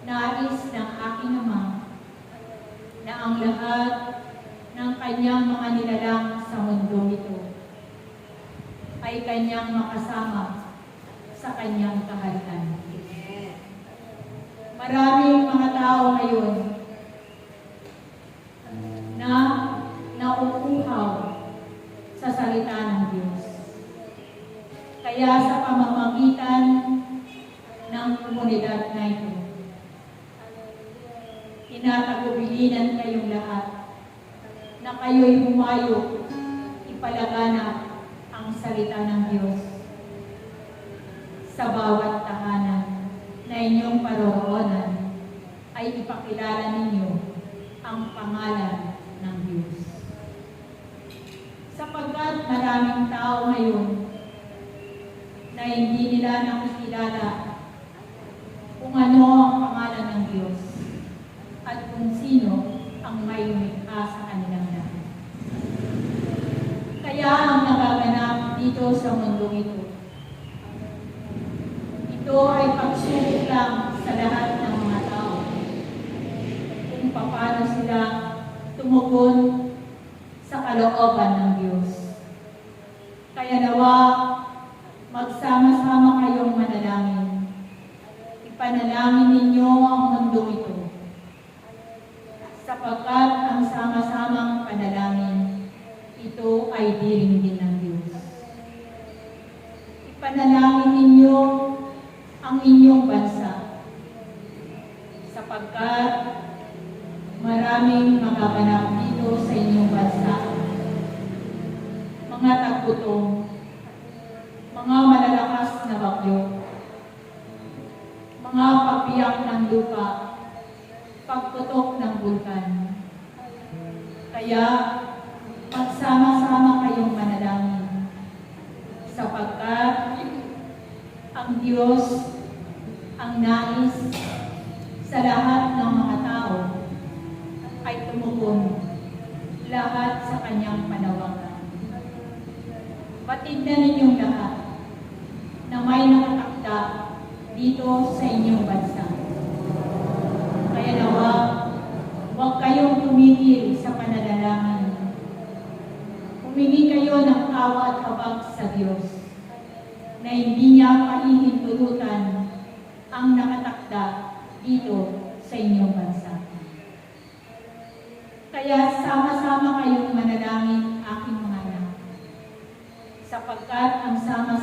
Nais ng aking Ama na ang lahat ng kanyang mga nilalang sa mundo ito ay kanyang makasama sa kanyang kaharian. Maraming mga tao ngayon na nauuhaw sa salita ng Diyos. Kaya sa pamamagitan ng komunidad na ito, tinatagubilinan kayong lahat na kayo'y humayo, ipalaganap ang salita ng Diyos sa bawat tahanan na inyong paroroonan ay ipakilala ninyo ang pangalan ng Diyos. Sapagkat maraming tao ngayon na hindi nila nakikilala kung ano ang pangalan ng Diyos at kung sino ang may lumikha sa kanilang lahat. Kaya ang nagaganap dito sa mundong ito, ito ay pagsubok lang sa lahat ng mga tao kung paano sila tumugon sa kalooban ng Diyos. Kaya nawa, magsama-sama kayong manalangin. Ipanalangin ninyo ang mundong ito, sapagkat ang sama-samang panalangin, ito ay diringgin ng Diyos. Ipanalangin ninyo ang inyong bansa, sapagkat maraming magaganap dito sa inyong bansa. Mga tagutong, mga malalakas na bagyo, mga pagbiyak ng lupa, pagputok ng bulkan. Kaya magsama-sama kayong manalangin, sapagkat ang Diyos ang nais sa lahat ng mga tao ay tumugon lahat sa kanyang panawagan. Batid na ninyong lahat na may nakatakda dito sa inyong bansa. Kaya nawa, huwag kayong tumigil sa pananalangin. Humingi kayo ng awa at habag sa Diyos na hindi niya pahihintulutan ang nakatakda dito sa inyong bansa. Kaya sama-sama kayong manalangin, aking mga anak, sapagkat ang sama